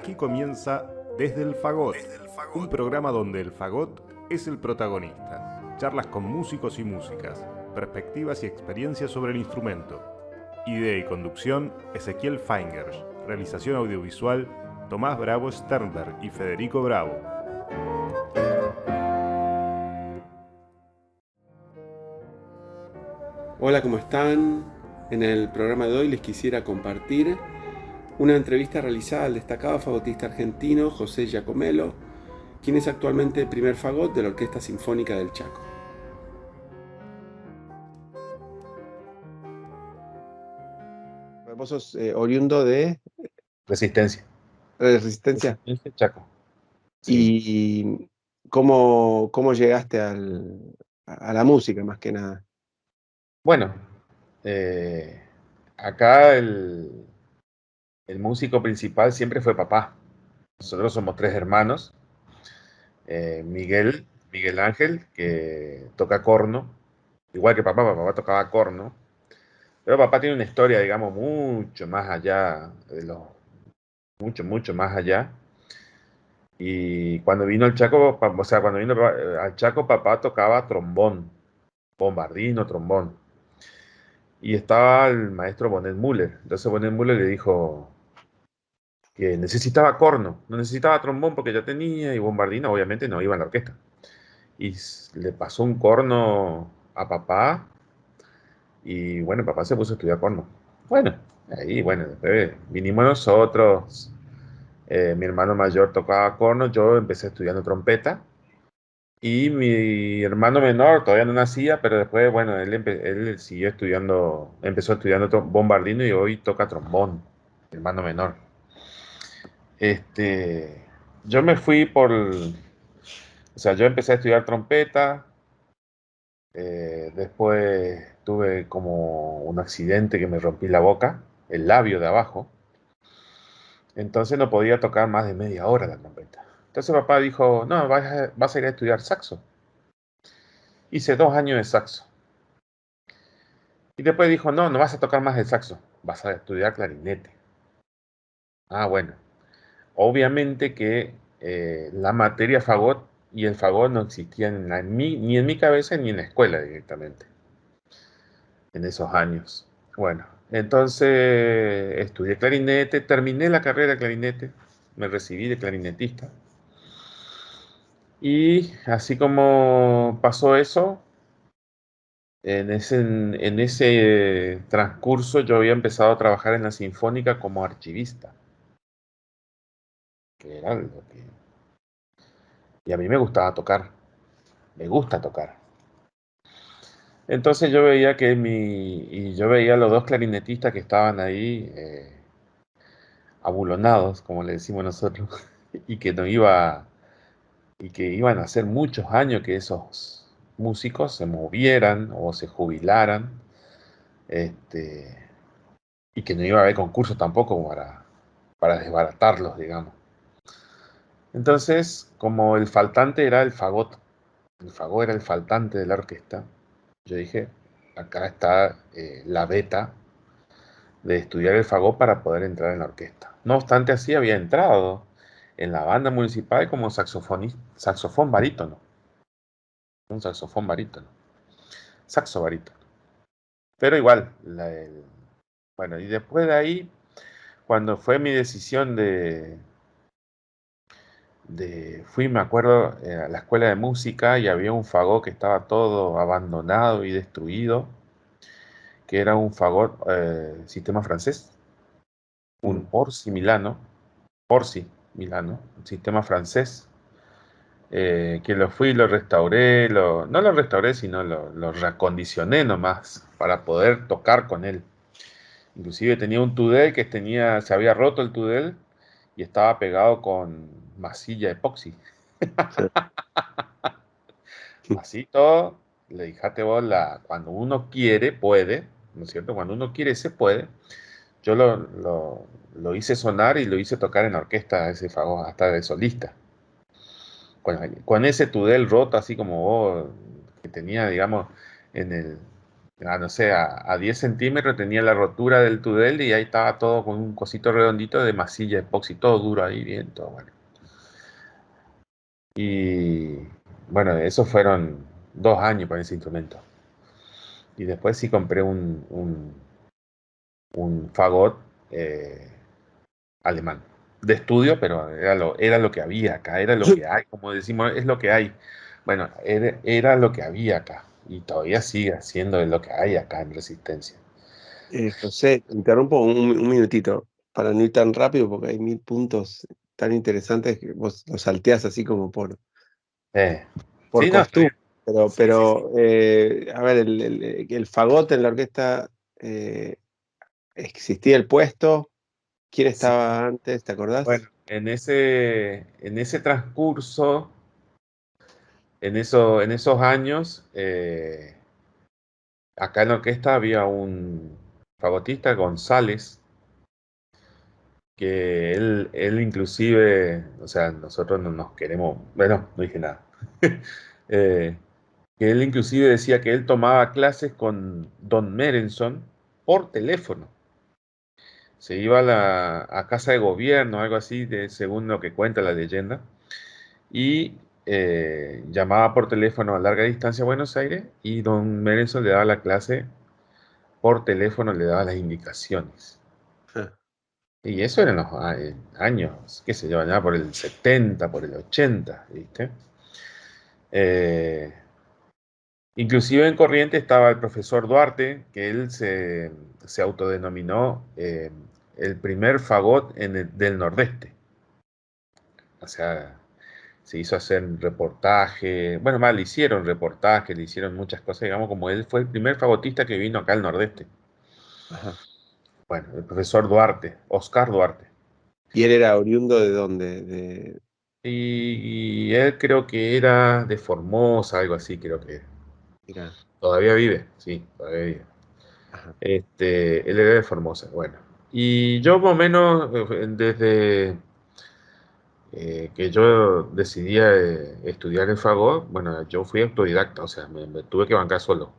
Aquí comienza Desde el Fagot, un programa donde el fagot es el protagonista. Charlas con músicos y músicas, perspectivas y experiencias sobre el instrumento. Idea y conducción, Ezequiel Feingers. Realización audiovisual, Tomás Bravo Sternberg y Federico Bravo. Hola, ¿cómo están? En el programa de hoy les quisiera compartir una entrevista realizada al destacado fagotista argentino José Giacomello, quien es actualmente el primer fagot de la Orquesta Sinfónica del Chaco. Vos sos oriundo de Resistencia. Resistencia. Resistencia, Chaco. Sí. ¿Y cómo llegaste a la música, más que nada? Bueno, acá el músico principal siempre fue papá. Nosotros somos 3 hermanos. Miguel Ángel, que toca corno, igual que papá tocaba corno. Pero papá tiene una historia, digamos, mucho más allá mucho más allá. Y cuando vino al Chaco, cuando vino al Chaco, papá tocaba trombón, bombardino, trombón. Y estaba el maestro Bonet Müller. Entonces Bonet Müller le dijo que necesitaba corno, no necesitaba trombón porque ya tenía, y bombardino obviamente no iba en la orquesta. Y le pasó un corno a papá, y bueno, papá se puso a estudiar corno. Bueno, ahí, bueno, después vinimos nosotros, mi hermano mayor tocaba corno, yo empecé estudiando trompeta, y mi hermano menor todavía no nacía, pero después, bueno, él siguió estudiando, empezó estudiando bombardino y hoy toca trombón, mi hermano menor. Yo me fui yo empecé a estudiar trompeta, después tuve como un accidente que me rompí la boca, el labio de abajo, entonces no podía tocar más de media hora la trompeta. Entonces papá dijo, no, vas a ir a estudiar saxo. Hice 2 años de saxo. Y después dijo, no, no vas a tocar más el saxo, vas a estudiar clarinete. Ah, bueno. Obviamente que la materia fagot y el fagot no existían ni en mi cabeza ni en la escuela directamente, en esos años. Bueno, entonces estudié clarinete, terminé la carrera de clarinete, me recibí de clarinetista. Y así como pasó eso, en ese transcurso yo había empezado a trabajar en la Sinfónica como archivista, que era lo que... Y a mí me gustaba tocar, me gusta tocar. Entonces yo veía a los 2 clarinetistas que estaban ahí, abulonados, como le decimos nosotros, y que no iba, y que iban a hacer muchos años que esos músicos se movieran o se jubilaran, este, y que no iba a haber concursos tampoco para desbaratarlos, digamos. Entonces, como el faltante era el fagot era el faltante de la orquesta, yo dije, acá está la beta de estudiar el fagot para poder entrar en la orquesta. No obstante, así había entrado en la banda municipal como saxofón barítono. Un saxofón barítono. Saxo barítono. Pero igual, bueno, y después de ahí, cuando fue mi decisión fui, me acuerdo, a la escuela de música y había un fagot que estaba todo abandonado y destruido, que era un fagot sistema francés, un Orsi Milano, un sistema francés, que lo fui y lo restauré, no lo restauré, sino lo reacondicioné nomás para poder tocar con él. Inclusive tenía un tudel se había roto el tudel y estaba pegado con masilla epoxi. Sí. Así todo, le dijiste vos, cuando uno quiere, puede, ¿no es cierto? Cuando uno quiere, se puede. Yo lo hice sonar y lo hice tocar en la orquesta, ese fagot, hasta de solista. Con ese tudel roto, así como vos, que tenía, digamos, en no sé, a 10 centímetros tenía la rotura del tudel y ahí estaba todo con un cosito redondito de masilla epoxi, todo duro ahí, bien, todo bueno. Y bueno, esos fueron 2 años con ese instrumento. Y después sí compré un fagot eh, alemán, de estudio, pero era lo que había acá, era lo que hay, como decimos, es lo que hay. Bueno, era lo que había acá y todavía sigue siendo lo que hay acá en Resistencia. José, interrumpo un minutito para no ir tan rápido porque hay 1000 puntos tan interesantes que vos los salteás así como Eh, por sí, no, está bien. costumbre. Pero, Sí, sí, sí. a ver, el fagot en la orquesta, ¿existía el puesto? ¿Quién Sí, estaba antes? ¿Te bueno, acordás? en ese transcurso, en esos años, acá en la orquesta había un fagotista, González, que él inclusive, o sea, nosotros no nos queremos, bueno, no dije nada. Eh, que él inclusive decía que él tomaba clases con Don Merenson por teléfono. Se iba a casa de gobierno, algo así, según lo que cuenta la leyenda, y llamaba por teléfono a larga distancia a Buenos Aires y Don Merenson le daba la clase por teléfono, le daba las indicaciones. Ah, Y eso eran los años, qué sé yo, ya por el 70, por el 80, ¿viste? Eh, Inclusive en Corrientes estaba el profesor Duarte, que él se autodenominó el primer fagot del Nordeste. O sea, se hizo hacer reportaje, bueno, más le hicieron reportaje, le hicieron muchas cosas, digamos, como él fue el primer fagotista que vino acá al Nordeste. ajá. Bueno, el profesor Duarte, Oscar Duarte. ¿Y él era oriundo de dónde? Y él creo que era de Formosa, algo así, creo que Mira, todavía vive, sí, todavía vive. ajá. Él era de Formosa, bueno. Y yo más o menos, desde que yo decidí estudiar el fagot, bueno, yo fui autodidacta, o sea, me tuve que bancar solo.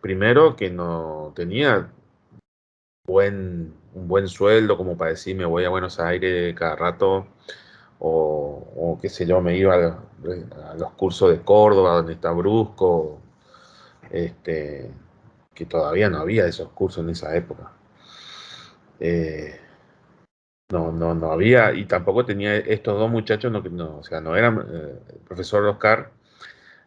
Primero que no tenía un buen sueldo como para decir me voy a Buenos Aires cada rato o qué sé yo, me iba a los cursos de Córdoba donde está Brusco, este, que todavía no había esos cursos en esa época. Eh, no había, y tampoco tenía estos dos muchachos, o sea, no eran el profesor Oscar,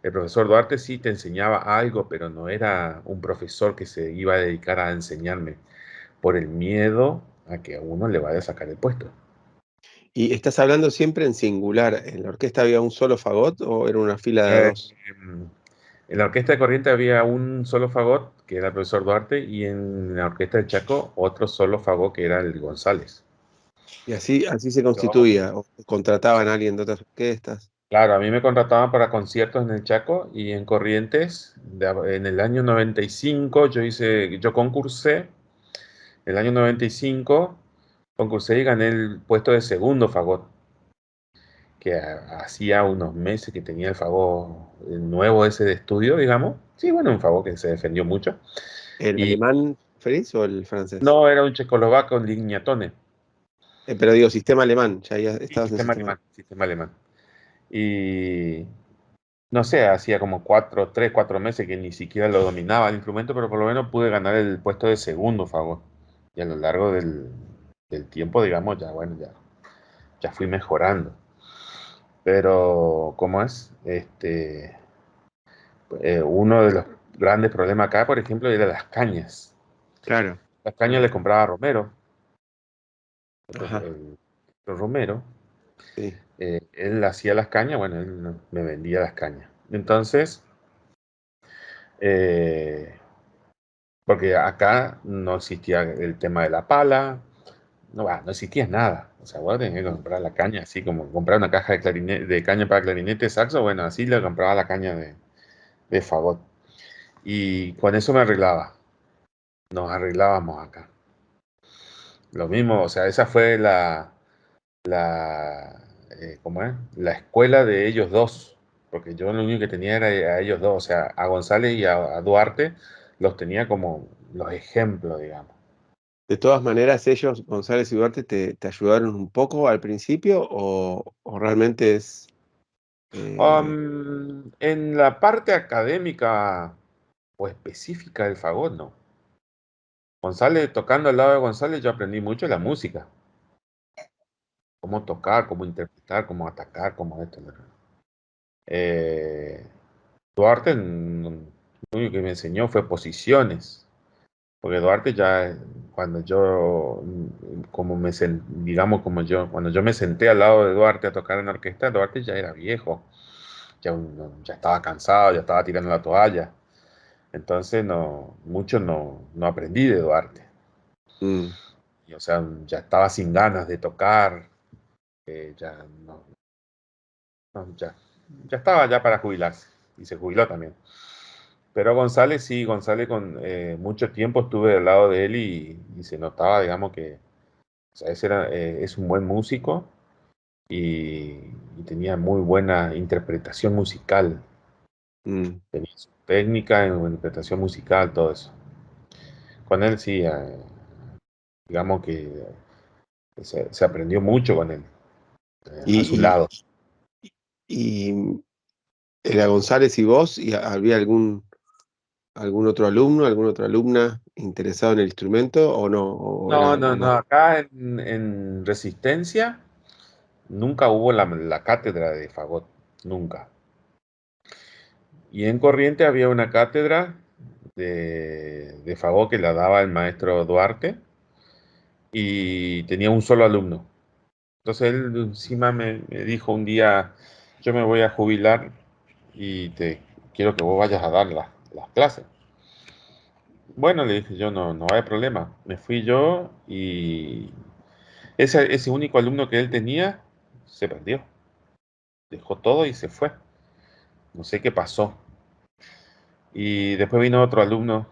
el profesor Duarte sí te enseñaba algo, pero no era un profesor que se iba a dedicar a enseñarme por el miedo a que a uno le vaya a sacar el puesto. ¿Y estás hablando siempre en singular? ¿En la orquesta había un solo fagot o era una fila de Eh, dos? en la orquesta de Corriente había un solo fagot, que era el profesor Duarte, y en la orquesta del Chaco otro solo fagot, que era el González. Y así se Yo, constituía, o contrataban a alguien de otras orquestas. claro, a mí me contrataban para conciertos en el Chaco y en Corrientes. En el año 95 yo concursé, el año 95 concursé y gané el puesto de segundo fagot, que hacía unos meses que tenía el fagot nuevo ese de estudio, digamos. Sí, bueno, un fagot que se defendió mucho. ¿El Y alemán, Fritz, o el francés? no, era un checoslovaco en Lignatone. Pero digo, sistema alemán, ya Sí, estabas en sistema sistema alemán, alemán. sistema alemán. Y no sé, hacía como 4 meses que ni siquiera lo dominaba el instrumento, pero por lo menos pude ganar el puesto de segundo fagot. Y a lo largo del tiempo, digamos, ya bueno, ya fui mejorando. Pero, ¿cómo es? Uno de los grandes problemas acá, por ejemplo, era las cañas. Claro, Las cañas claro. le compraba a Romero, Ajá, el Romero. sí. Él hacía las cañas, bueno, él me vendía las cañas. Entonces, eh, porque acá no existía el tema de la pala, no existía nada. O sea, vos tenías que comprar la caña, así como comprar una caja de caña para clarinete, saxo, bueno, así le compraba la caña de fagot. Y con eso me arreglaba, nos arreglábamos acá. Lo mismo, o sea, esa fue ¿cómo es? La escuela de ellos dos. porque yo lo único que tenía era a ellos dos, o sea, a González y a Duarte los tenía como los ejemplos, digamos. De todas maneras, ellos, González y Duarte, te ayudaron un poco al principio o realmente es... eh, En la parte académica o específica del fagot, no. González, tocando al lado de González, yo aprendí mucho la música. Cómo tocar, cómo interpretar, cómo atacar, cómo esto. ¿No? Eh, Duarte, lo único que me enseñó fue posiciones. Porque Duarte ya, cuando yo, como digamos, como yo, cuando yo me senté al lado de Duarte a tocar en la orquesta, Duarte ya era viejo. Ya estaba cansado, ya estaba tirando la toalla. Entonces mucho no aprendí de Duarte. mm, Y, o sea, ya estaba sin ganas de tocar, ya ya estaba ya para jubilarse. Y se jubiló también. Pero González sí, González con mucho tiempo estuve al lado de él y se notaba, digamos, que o sea, es un buen músico y, y tenía muy buena interpretación musical. mm. Tenía su técnica en interpretación musical, todo eso. Con él sí, digamos que se aprendió mucho con él, a su Y, lado. y era González y vos, y había algún otro alumno, alguna otra alumna interesado en el instrumento o no, o No, era no, no, más. acá en Resistencia nunca hubo la cátedra de fagot, nunca. Y en Corriente había una cátedra de fagot que la daba el maestro Duarte y tenía un solo alumno. Entonces él encima me dijo un día, yo me voy a jubilar y quiero que vos vayas a dar las clases. Bueno, le dije yo, no hay problema. Me fui yo y ese único alumno que él tenía se perdió. Dejó todo y se fue. No sé qué pasó. Y después vino otro alumno,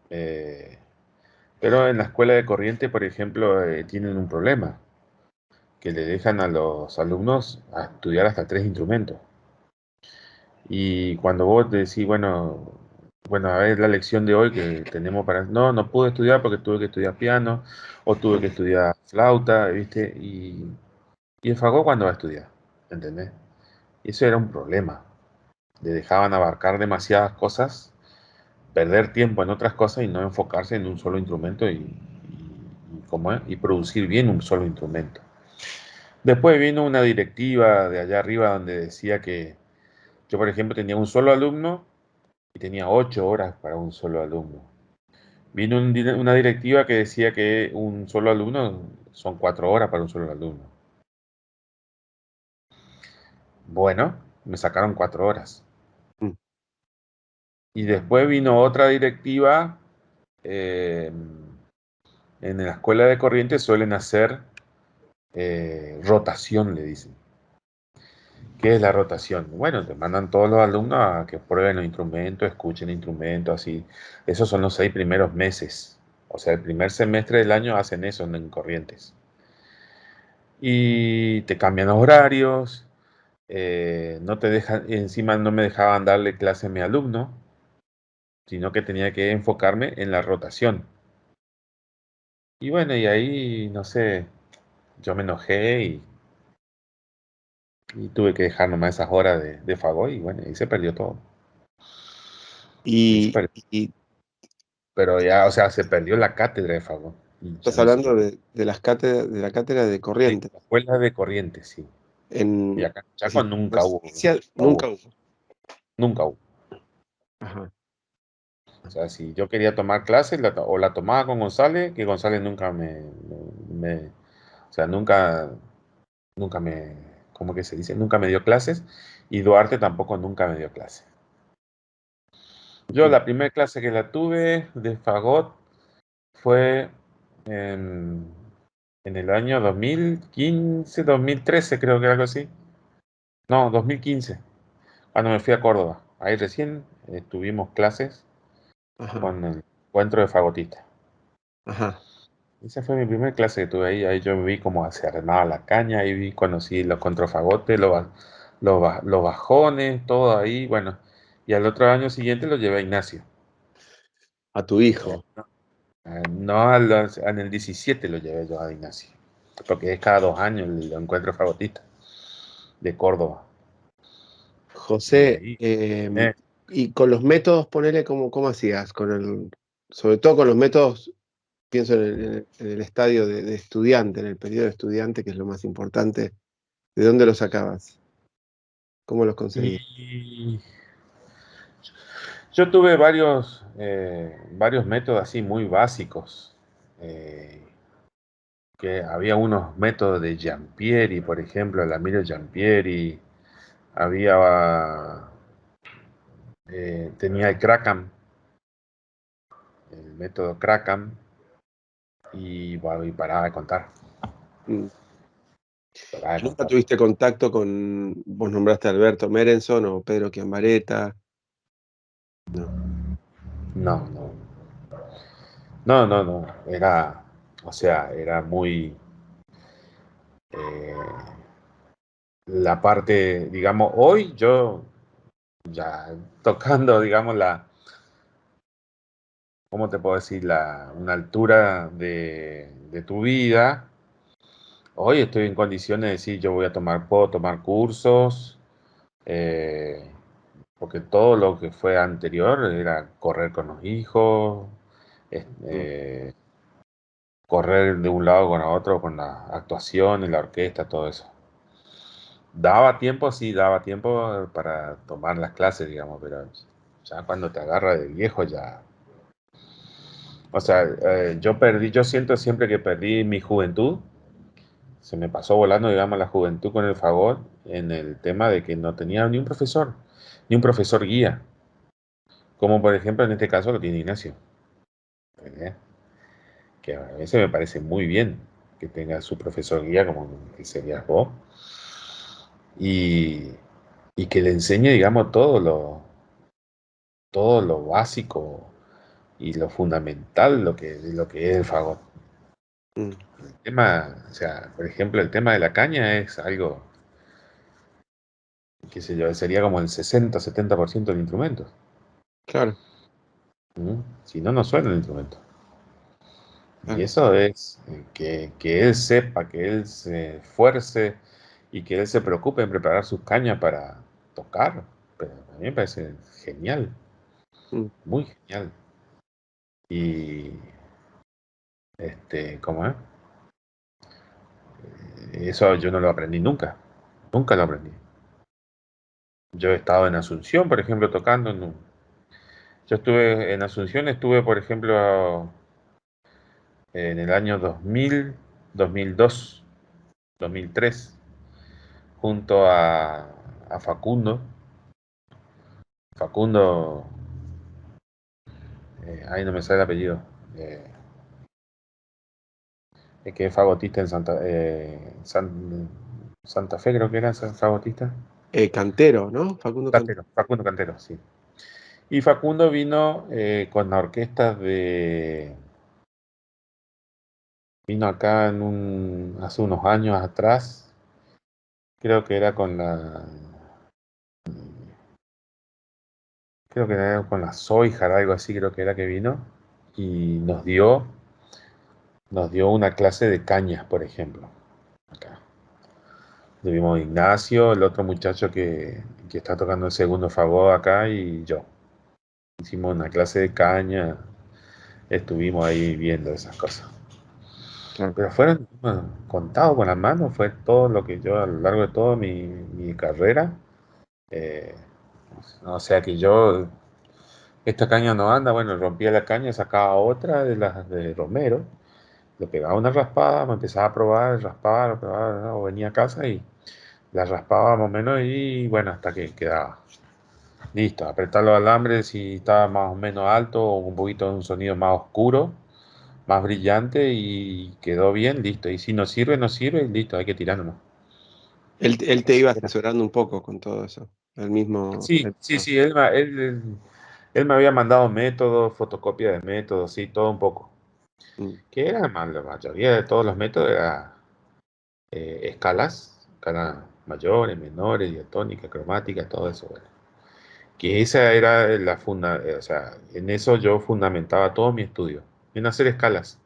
eh, pero en la escuela de Corriente, por ejemplo, tienen un problema, que le dejan a los alumnos a estudiar hasta 3 instrumentos. Y cuando vos decís, bueno, a ver la lección de hoy que tenemos para... No pude estudiar porque tuve que estudiar piano o tuve que estudiar flauta, ¿viste? Y el fagot cuando va a estudiar, ¿entendés? Y eso era un problema. Le dejaban abarcar demasiadas cosas, perder tiempo en otras cosas y no enfocarse en un solo instrumento ¿cómo es? Y producir bien un solo instrumento. Después vino una directiva de allá arriba donde decía que yo, por ejemplo, tenía un solo alumno y tenía 8 horas para un solo alumno. Vino una directiva que decía que un solo alumno son 4 horas para un solo alumno. Bueno, me sacaron 4 horas. Mm. Y después vino otra directiva. eh, en la escuela de Corrientes suelen hacer rotación, le dicen. ¿Qué es la rotación? Bueno, te mandan todos los alumnos a que prueben los instrumentos, escuchen el instrumento, así. Esos son los 6 primeros meses. O sea, el primer semestre del año hacen eso en Corrientes. Y te cambian los horarios, no te dejan, encima no me dejaban darle clase a mi alumno, sino que tenía que enfocarme en la rotación. Y bueno, y ahí, no sé, yo me enojé y tuve que dejar nomás esas horas de fagot y bueno, y se perdió todo. Ahí se Y, perdió. y Pero ya, o sea, se perdió la cátedra de fagot y ya estás no se hablando dio. de las cátedras, de la cátedra de Sí, Corrientes. la escuela de Corrientes, sí. Y En acá en Chaco nunca hubo, Resistencia nunca hubo, nunca hubo. nunca hubo. Ajá. O sea, si yo quería tomar clases, o la tomaba con González, que González nunca o sea, nunca me, ¿cómo que se dice? Nunca me dio clases, y Duarte tampoco nunca me dio clases. Yo Mm. la primera clase que la tuve de fagot fue en, en el año 2015, 2013, creo que era algo así. No, 2015, cuando me fui a Córdoba. Ahí recién tuvimos clases Ajá, con el encuentro de fagotista. ajá. Esa fue mi primera clase que tuve ahí. Ahí yo vi cómo se armaba la caña, conocí los contrafagotes, los bajones, todo ahí, bueno. Y al otro año siguiente lo llevé a Ignacio. A tu hijo. No, en el 17 lo llevé yo a Ignacio. Porque es cada 2 años el encuentro fagotista de Córdoba. Y José, ahí, y con los métodos, ponele cómo hacías, sobre todo con los métodos, pienso en el estadio de estudiante, en el periodo de estudiante, que es lo más importante. ¿De dónde los sacabas? ¿Cómo los conseguías? y yo tuve varios métodos así muy básicos. Que había unos métodos de Giampieri, por ejemplo, el Emilio Giampieri. Tenía el Kraken, el método Kraken, y, bueno, y paraba de contar. Mm. Paraba de ¿Nunca contar. tuviste contacto vos nombraste a Alberto Merenson o Pedro Chiambaretta? No. No, no. No, no, no. Era muy la parte, digamos, hoy yo ya tocando, digamos, ¿cómo te puedo decir? Una altura de tu vida. Hoy estoy en condiciones de decir, puedo tomar cursos, eh, porque todo lo que fue anterior era correr con los hijos, eh, correr de un lado con el otro, con la actuación y la orquesta, todo eso. Daba tiempo, sí, daba tiempo para tomar las clases, digamos, pero ya cuando te agarra de viejo ya... O sea, yo siento siempre que perdí mi juventud. Se me pasó volando, digamos, la juventud con el fagot en el tema de que no tenía ni un profesor guía, como por ejemplo en este caso lo tiene Ignacio. ¿Entendés? Que a veces me parece muy bien que tenga su profesor guía como que serías vos y, y que le enseñe, digamos, todo lo básico y lo fundamental de lo que es el fagot. Mm. El tema, o sea, por ejemplo, el tema de la caña es algo, qué sé yo, sería como el 60-70% del instrumento. Claro, ¿Mm? Si no, no suena el instrumento. Y claro. eso es que él sepa, que él se esfuerce y que él se preocupe en preparar sus cañas para tocar. Pero a mí me parece genial, Mm. muy genial. Y, ¿cómo es? Eso yo no lo aprendí nunca. Nunca lo aprendí. Yo he estado en Asunción, por ejemplo, tocando. Yo estuve en Asunción, estuve, por ejemplo, en el año 2000, 2002, 2003, junto a Facundo. Facundo, ahí no me sale el apellido. Que es fagotista en Santa Fe, creo que era fagotista. Cantero, ¿no? Facundo Cantero. Facundo Cantero, sí. Y Facundo vino con la orquesta vino acá hace unos años atrás, creo que era creo que era con la Soijar, algo así creo que era que vino, y nos dio una clase de cañas, por ejemplo, acá. Tuvimos Ignacio, el otro muchacho que está tocando el segundo fagot acá, y yo. Hicimos una clase de caña, estuvimos ahí viendo esas cosas. Claro. Pero fueron contados con las manos, fue todo lo que yo a lo largo de toda mi carrera. eh, o sea que yo, esta caña no anda, bueno, rompía la caña, sacaba otra de las de Romero, le pegaba una raspada, me empezaba a probar, raspar, probar, o venía a casa y la raspaba más o menos y bueno, hasta que quedaba. Listo, apretar los alambres si estaba más o menos alto o un poquito de un sonido más oscuro, más brillante y quedó bien, listo. Y si no sirve, no sirve, listo, hay que tirar nomás. Él te Así iba era. asesorando un poco con todo eso. El mismo. Sí, sí, sí, él me había mandado métodos, fotocopia de métodos, sí, todo un poco. Mm. Que era más, la mayoría de todos los métodos era escalas mayores, menores, diatónica, cromática, todo eso, bueno. Que esa era o sea, en eso yo fundamentaba todo mi estudio, en hacer escalas.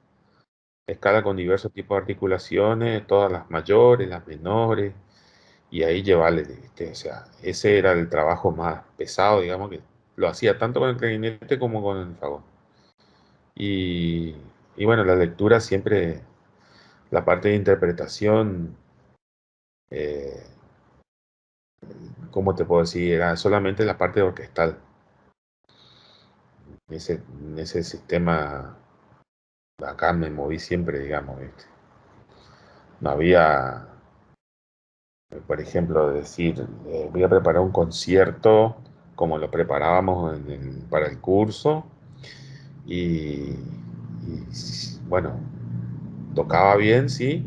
Escala con diversos tipos de articulaciones, todas las mayores, las menores, y ahí llevarle, ¿viste? O sea, ese era el trabajo más pesado, digamos, que lo hacía tanto con el clarinete como con el fagot. Y, y bueno, la lectura siempre, la parte de interpretación, eh, ¿cómo te puedo decir? Era solamente la parte orquestal. En ese sistema, acá me moví siempre, digamos, ¿viste? No había, por ejemplo, decir, voy a preparar un concierto como lo preparábamos para el curso y, bueno, tocaba bien, sí,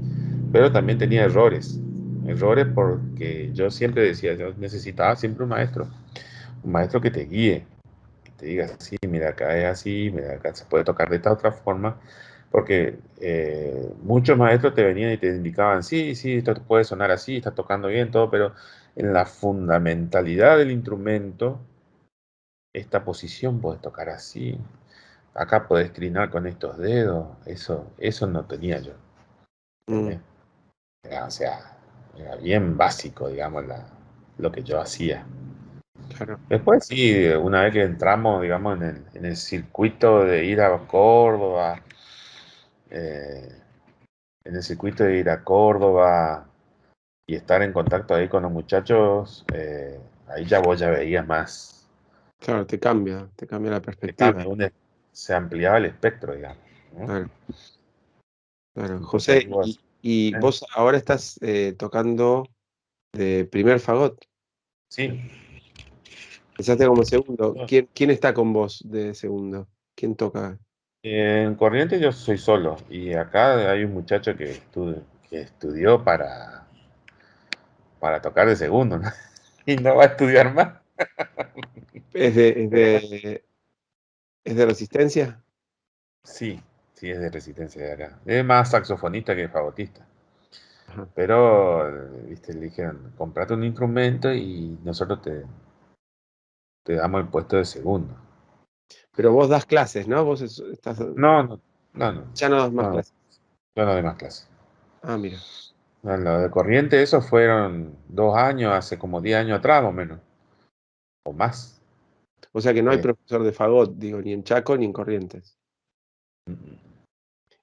pero también tenía errores. Errores porque yo siempre decía, yo necesitaba siempre un maestro que te guíe, que te diga, sí, mira, acá es así, mira, acá se puede tocar de esta otra forma, porque muchos maestros te venían y te indicaban, sí, sí, esto puede sonar así, está tocando bien, todo, pero en la fundamentalidad del instrumento, esta posición puedes tocar así, acá podés trinar con estos dedos, eso no tenía yo, Mm, ¿entendés? O sea, era bien básico, digamos, lo que yo hacía. claro. Después sí, una vez que entramos, digamos, en el circuito de ir a Córdoba, eh, en el circuito de ir a Córdoba y estar en contacto ahí con los muchachos, ahí ya vos ya veías más, Claro, te cambia la te perspectiva. cambia, se ampliaba el espectro, digamos, ¿no? Claro, claro. Entonces José, ahí vos, y eh, vos ahora estás tocando de primer fagot. sí, Empezaste como segundo. ¿Quién está con vos de segundo? ¿Quién toca? en Corrientes yo soy solo y acá hay un muchacho que estudió para tocar de segundo, ¿no? Y no va a estudiar más. ¿Es de, es Pero de, es de Resistencia? sí, sí es de Resistencia de acá. Es más saxofonista que fagotista. Ajá. Pero, viste, le dijeron, comprate un instrumento y nosotros te damos el puesto de segundo. Pero vos das clases, ¿no? Estás, No, no, no, no, ya no das más no, clases. yo no doy más clases. Ah, mira. No, lo de corriente, eso fueron 2 años, hace como 10 años atrás, más o menos, o más. O sea que no hay Eh, profesor de fagot, digo, ni en Chaco ni en Corrientes.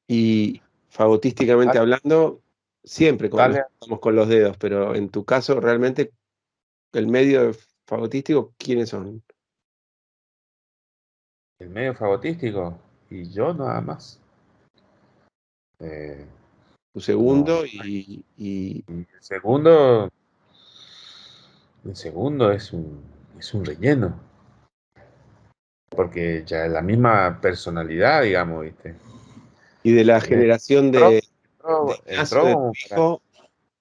Y fagotísticamente dale, hablando, siempre nos dale, estamos con los dedos, pero en tu caso, realmente, el medio fagotístico, ¿quiénes son? el medio fagotístico y yo nada más. Eh, Tu no, segundo no. y Y el segundo es un relleno, porque ya es la misma personalidad, digamos, ¿viste? de la Eh, generación entró, de Ignacio, entró de tu como para... hijo,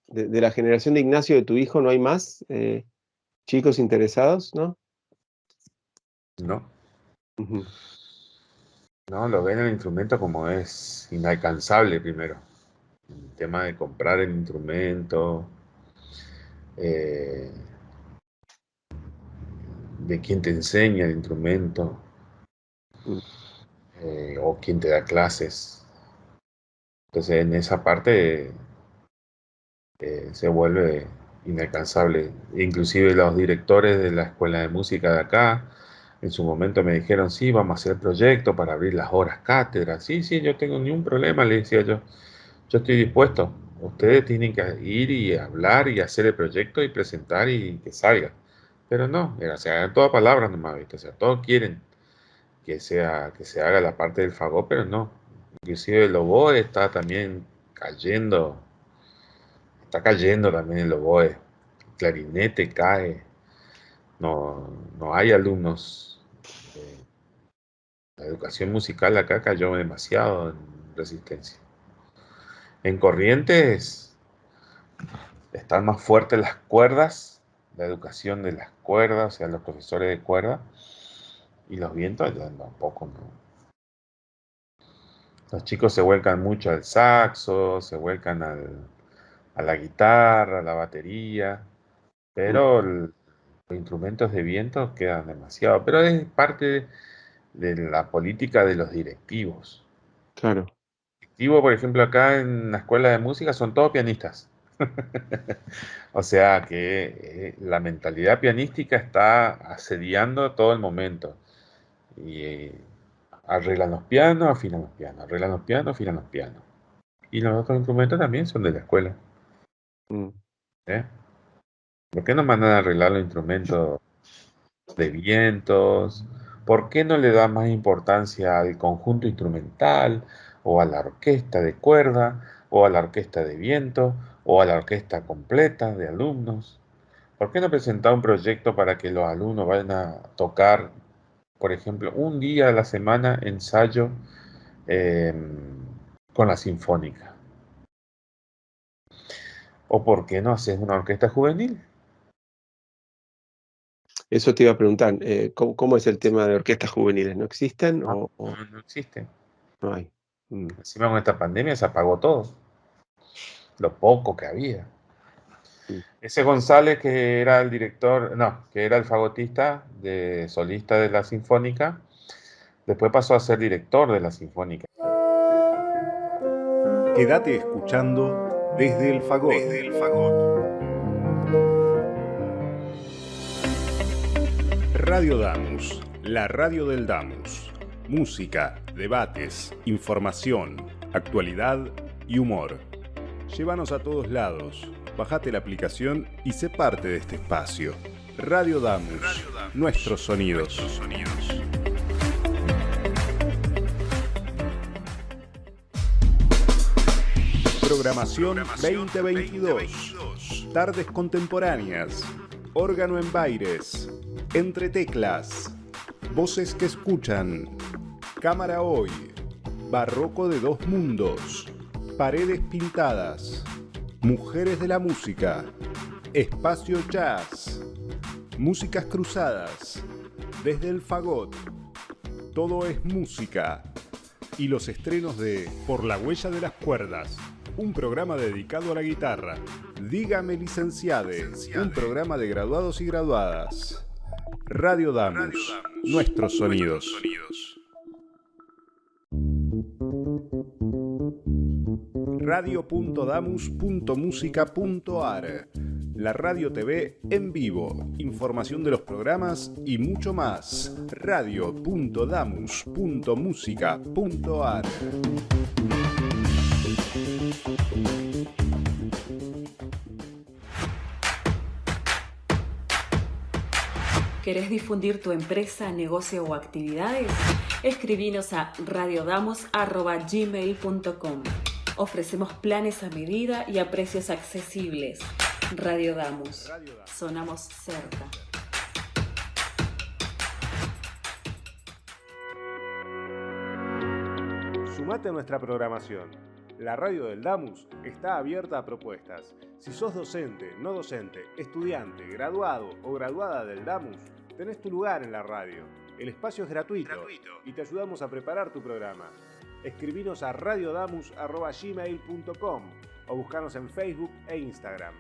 de la generación de Ignacio, de tu hijo, ¿no hay más chicos interesados, no? No, Ujú. no, lo ven el instrumento como es inalcanzable primero. El tema de comprar el instrumento, eh, de quién te enseña el instrumento, Mm. o quién te da clases. Entonces en esa parte se vuelve inalcanzable. Inclusive los directores de la escuela de música de acá, en su momento me dijeron, sí, vamos a hacer proyecto para abrir las horas cátedras. Sí, sí, yo tengo ningún problema, le decía yo. Yo estoy dispuesto. Ustedes tienen que ir y hablar y hacer el proyecto y presentar y que salga. Pero no, o sea, todas palabras nomás, ¿viste? O sea, todos quieren que se haga la parte del fagot, pero no. Inclusive el oboe está cayendo también el oboe. El clarinete cae. No, no hay alumnos. Eh, la educación musical acá cayó demasiado en Resistencia. En Corrientes están más fuertes las cuerdas, la educación de las cuerdas, o sea, los profesores de cuerda, y los vientos ya tampoco, no. Los chicos se vuelcan mucho al saxo, se vuelcan a la guitarra, a la batería, pero los instrumentos de viento quedan demasiado. Pero es parte de la política de los directivos. Claro. Directivo, por ejemplo, acá en la escuela de música son todos pianistas. O sea que la mentalidad pianística está asediando todo el momento. Y arreglan los pianos, afinan los pianos, arreglan los pianos, afinan los pianos. Y los otros instrumentos también son de la escuela. Mm. ¿Eh? ¿Por qué no mandan a arreglar los instrumentos de vientos? ¿Por qué no le dan más importancia al conjunto instrumental o a la orquesta de cuerda o a la orquesta de viento o a la orquesta completa de alumnos? ¿Por qué no presentar un proyecto para que los alumnos vayan a tocar, por ejemplo, un día a la semana ensayo eh, con la sinfónica? ¿O por qué no haces una orquesta juvenil? Eso te iba a preguntar, ¿cómo es el tema de orquestas juveniles? ¿No existen No, o no existe. no hay? Encima con esta pandemia se apagó todo, lo poco que había. Mm. Ese González que era el director, no, que era el fagotista de solista de la Sinfónica, después pasó a ser director de la Sinfónica. Quédate escuchando desde el fagot. Desde el fagot. Radio Damus, la radio del Damus. Música, debates, información, actualidad y humor. Llévanos a todos lados. Bájate la aplicación y sé parte de este espacio. Radio Damus, nuestros sonidos. Programación 2022. Tardes contemporáneas. Órgano en Baires. Entre teclas. Voces que escuchan. Cámara hoy. Barroco de dos mundos. Paredes pintadas. Mujeres de la música. Espacio jazz. Músicas cruzadas. Desde el fagot. Todo es música. Y los estrenos de Por la huella de las cuerdas. Un programa dedicado a la guitarra. Dígame licenciade. Un programa de graduados y graduadas. Radio Damus. Nuestros sonidos. Radio.damus.musica.ar. La radio TV en vivo, información de los programas y mucho más. Radio.damus.musica.ar. ¿Querés difundir tu empresa, negocio o actividades? Escribinos a radiodamus@gmail.com. Ofrecemos planes a medida y a precios accesibles. Radio Damus. Sonamos cerca. Sumate a nuestra programación. La radio del Damus está abierta a propuestas. Si sos docente, no docente, estudiante, graduado o graduada del Damus, tenés tu lugar en la radio. El espacio es gratuito y te ayudamos a preparar tu programa. Escribinos a radiodamus@gmail.com o buscanos en Facebook e Instagram.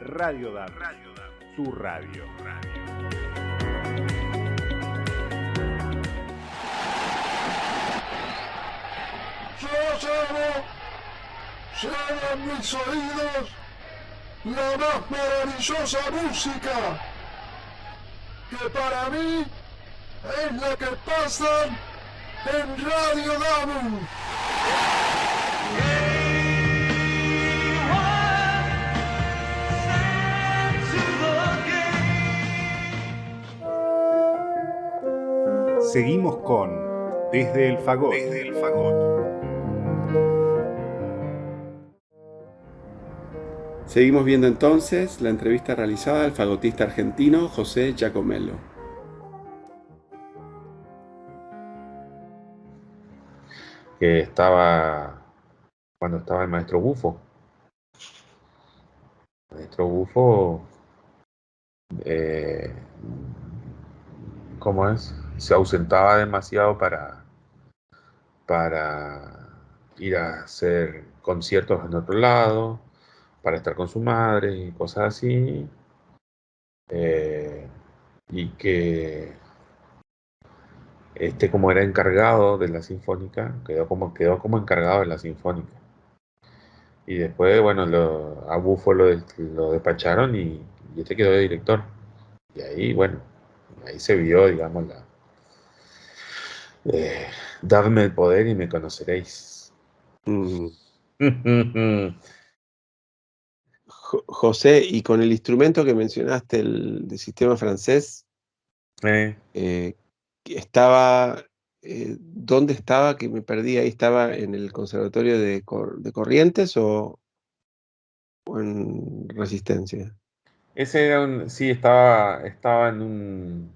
Radio Damus, tu radio. Lleva en mis oídos la más maravillosa música, que para mí es la que pasan en Radio Damus. Seguimos con Desde el Fagot. Desde el Fagot. Seguimos viendo entonces la entrevista realizada al fagotista argentino José Giacomello. Que estaba cuando estaba el maestro Bufo. El maestro Bufo, ¿cómo es? Se ausentaba demasiado para ir a hacer conciertos en otro lado, para estar con su madre y cosas así. Y que como era encargado de la Sinfónica, quedó como encargado de la Sinfónica. Y después, bueno, a Buffo lo despacharon y quedó de director. Y ahí, bueno, ahí se vio, digamos, dadme el poder y me conoceréis. Mm. José, y con el instrumento que mencionaste, el del sistema francés, Eh, estaba, ¿dónde estaba? Que me perdí ahí, ¿estaba en el Conservatorio de Corrientes o en Resistencia? Ese era sí, estaba en un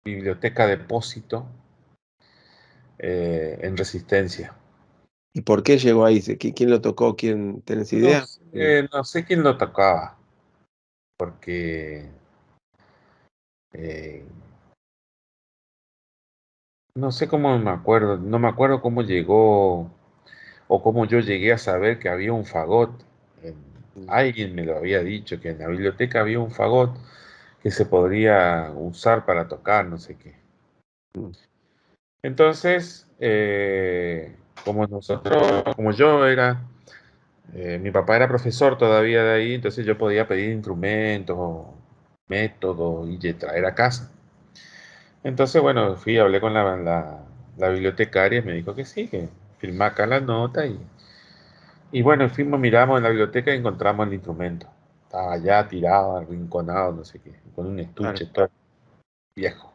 biblioteca depósito en Resistencia. ¿Y por qué llegó ahí? ¿Quién lo tocó? ¿Tenés No idea? sé, no sé quién lo tocaba, porque eh, no sé cómo me acuerdo, no me acuerdo cómo llegó o cómo yo llegué a saber que había un fagot. Alguien me lo había dicho, que en la biblioteca había un fagot que se podría usar para tocar, no sé qué. Mm. Entonces, como yo era, mi papá era profesor todavía de ahí, entonces yo podía pedir instrumentos, métodos y traer a casa. Entonces, bueno, hablé con la bibliotecaria y me dijo que sí, que firmá acá la nota y bueno, fuimos, miramos en la biblioteca y encontramos el instrumento. Estaba ya tirado, arrinconado, no sé qué, con un Claro. estuche todo viejo.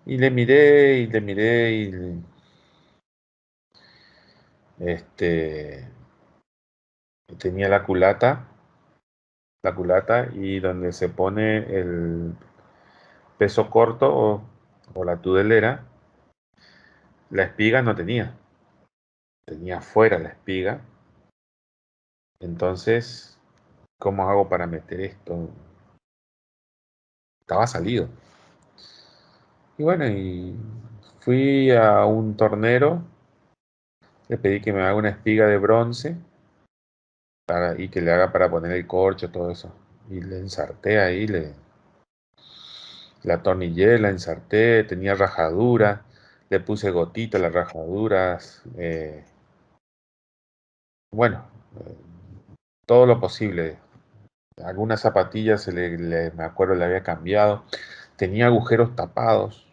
Y le miré y le miré este, tenía la culata y donde se pone el peso corto o la tudelera, la espiga no tenía fuera la espiga. Entonces, ¿cómo hago para meter esto? Estaba salido. Y bueno, y fui a un tornero, le pedí que me haga una espiga de bronce y que le haga para poner el corcho, todo eso. Y le ensarté ahí, la atornillé, la ensarté, tenía rajadura, le puse gotita a las rajaduras, bueno, todo lo posible. Algunas zapatillas me acuerdo le había cambiado, tenía agujeros tapados,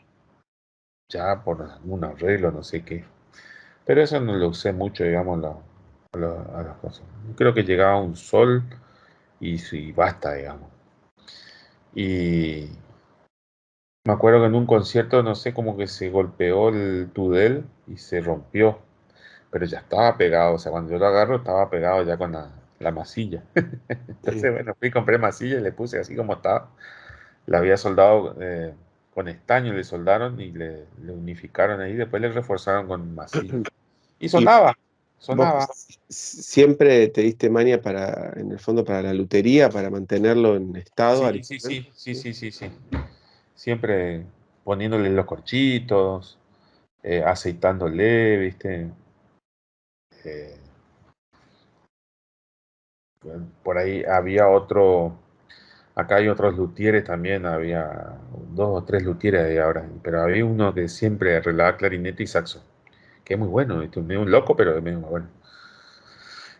ya por algún arreglo, no sé qué. Pero eso no lo usé mucho, digamos, a las cosas. Creo que llegaba un sol y basta, digamos. Y me acuerdo que en un concierto, no sé, como que se golpeó el tudel y se rompió, pero ya estaba pegado, o sea, cuando yo lo agarro estaba pegado ya con la masilla. Sí. Entonces, bueno, fui, compré masilla y le puse así como estaba. La había soldado con estaño, le soldaron y le unificaron ahí, después le reforzaron con masilla. Y Y sonaba, vos sonaba. siempre te diste maña en el fondo, para la lutería, para mantenerlo en estado Sí, al sí, instrumento. sí, sí, sí, sí, sí. Siempre poniéndole los corchitos, aceitándole, ¿viste? Eh, por ahí había acá hay otros luthieres también, había 2 o 3 luthieres ahí ahora, pero había uno que siempre arreglaba clarinete y saxo, que es muy bueno, ¿viste? Medio un loco, pero es medio bueno.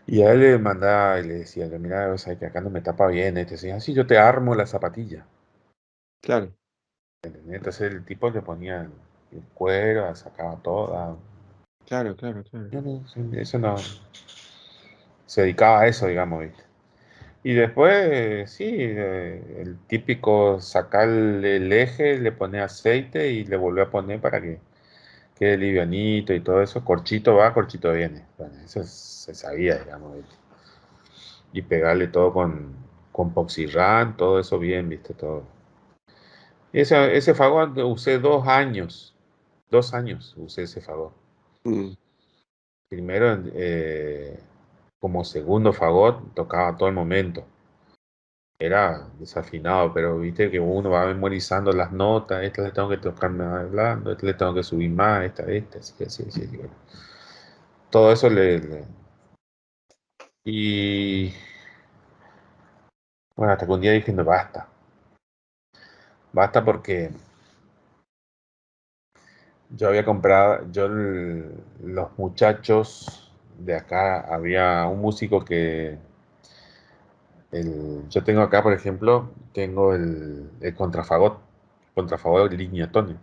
Y a él le mandaba y le decía, mira, o sea, que acá no me tapa bien, decía, así yo te armo la zapatilla. Claro, Entonces el tipo le ponía el cuero, la sacaba toda. claro, claro, claro. Yo no, eso no. Se dedicaba a eso, digamos, ¿viste? Y después, sí, el típico sacarle el eje, le pone aceite y le vuelve a poner para que quede livianito y todo eso. Corchito va, corchito viene. Bueno, eso se sabía, digamos, ¿viste? Y pegarle todo con Poxirran, todo eso bien, ¿viste? Todo. Ese fagot usé 2 años. 2 años usé ese fagot. Mm. Primero, como segundo fagot, tocaba todo el momento. Era desafinado, pero viste que uno va memorizando las notas, esta le tengo que tocar más hablando, esta le tengo que subir más, esta, así que sí, sí, sí, bueno. Todo eso Y bueno, hasta que un día dije, no, basta. Basta porque yo había comprado, los muchachos de acá, había un músico que, yo tengo acá, por ejemplo, tengo el contrafagot Lignatone.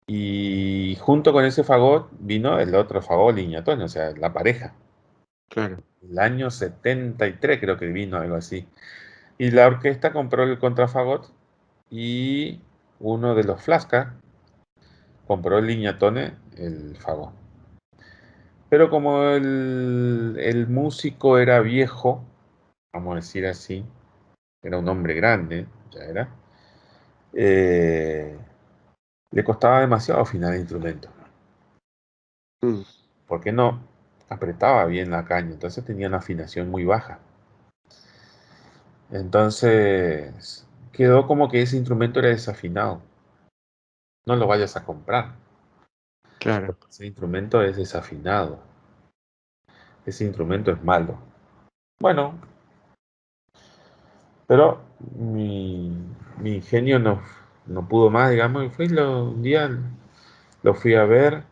Y junto con ese fagot vino el otro fagot Lignatone, o sea, la pareja. Claro. El año 73 creo que vino, algo así. Y la orquesta compró el contrafagot y uno de los Flasca compró el Lignatone, el fagot. Pero como el músico era viejo, vamos a decir así, era un hombre grande, ya era, eh, le costaba demasiado afinar el instrumento, Mm, porque no apretaba bien la caña, entonces tenía una afinación muy baja. Entonces quedó como que ese instrumento era desafinado. No lo vayas a comprar, claro. porque ese instrumento es desafinado, ese instrumento es malo. Bueno, pero mi ingenio no pudo más, digamos, y un día lo fui a ver.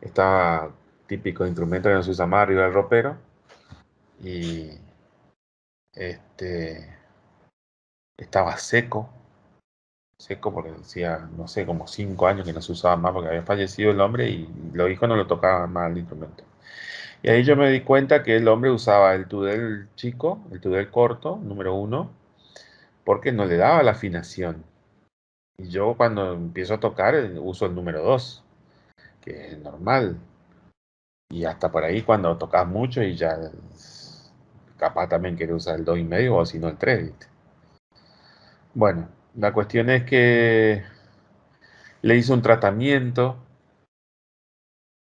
Estaba típico instrumento que no se usa más arriba del ropero. Y este estaba seco, seco porque decía, no sé, como 5 años que no se usaba más porque había fallecido el hombre y los hijos no lo tocaban más el instrumento. Y ahí yo me di cuenta que el hombre usaba el tudel chico, el tudel corto, número 1, porque no le daba la afinación. Y yo cuando empiezo a tocar uso el número 2, que es normal. Y hasta por ahí cuando tocas mucho y ya capaz también quiere usar el 2,5 o si no el 3, ¿viste? Bueno, la cuestión es que le hizo un tratamiento,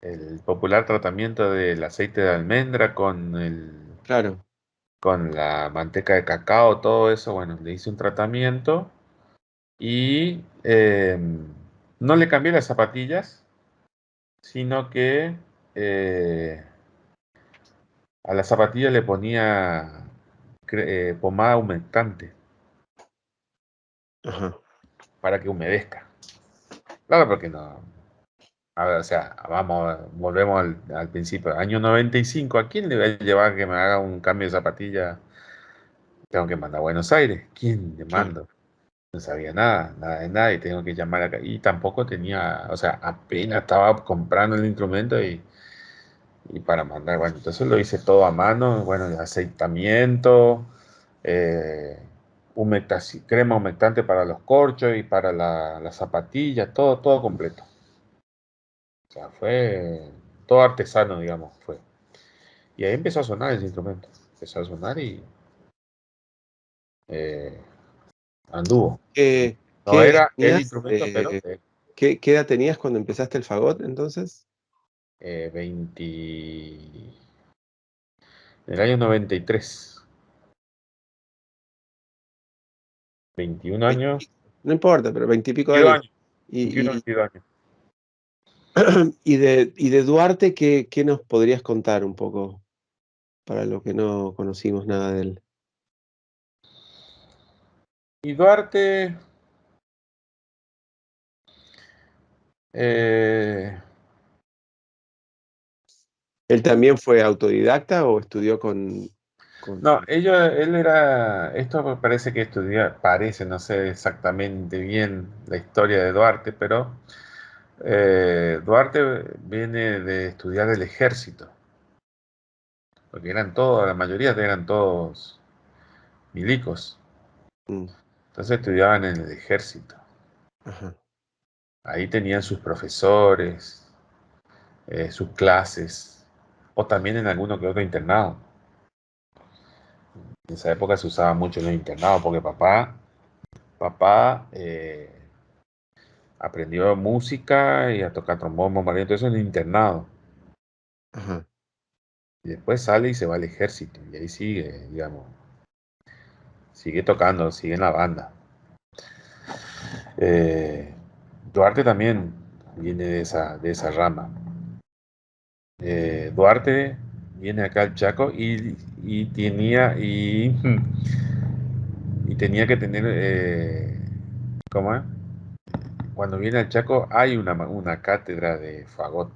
el popular tratamiento del aceite de almendra Claro. con la manteca de cacao, todo eso. Bueno, le hice un tratamiento y no le cambié las zapatillas, sino que eh, a la zapatilla le ponía pomada humectante Ajá. para que humedezca. Claro, porque no. A ver, o sea, volvemos al principio. Año 95, ¿a quién le va a llevar que me haga un cambio de zapatilla? Tengo que mandar a Buenos Aires. ¿Quién le Claro. mando? No sabía nada, nada de nada, y tengo que llamar acá. Y tampoco tenía, o sea, apenas estaba comprando el instrumento y para mandar. Bueno, entonces lo hice todo a mano. Bueno, el aceitamiento, eh, crema humectante para los corchos y para la zapatilla, todo completo. O sea, fue todo artesano, digamos, fue. Y ahí empezó a sonar ese instrumento. Empezó a sonar y eh, anduvo. No ¿Qué edad era el tenías? instrumento, pero ¿Qué edad tenías cuando empezaste el fagot entonces? 20, en el año 93, 21 años, No importa, pero 20 y pico de 22 años. años, 21, Y, 22 años. y de Duarte, ¿qué nos podrías contar un poco para lo que no conocimos nada de él? Y Duarte, eh, ¿Él también fue autodidacta o estudió con... no, él era, esto me parece que parece, no sé exactamente bien la historia de Duarte, pero Duarte viene de estudiar el ejército, porque la mayoría eran todos milicos, Mm, entonces estudiaban en el ejército. ajá, Ahí tenían sus profesores, sus clases, o también en alguno que otro internado. En esa época se usaba mucho en los internados, porque papá aprendió música y a tocar trombón, bombardino, todo eso en el internado. ajá. Y después sale y se va al ejército, y ahí sigue, digamos, sigue tocando, sigue en la banda. Eh, Duarte también viene de esa rama. Duarte viene acá al Chaco y tenía que tener, ¿cómo es? Cuando viene al Chaco hay una cátedra de fagot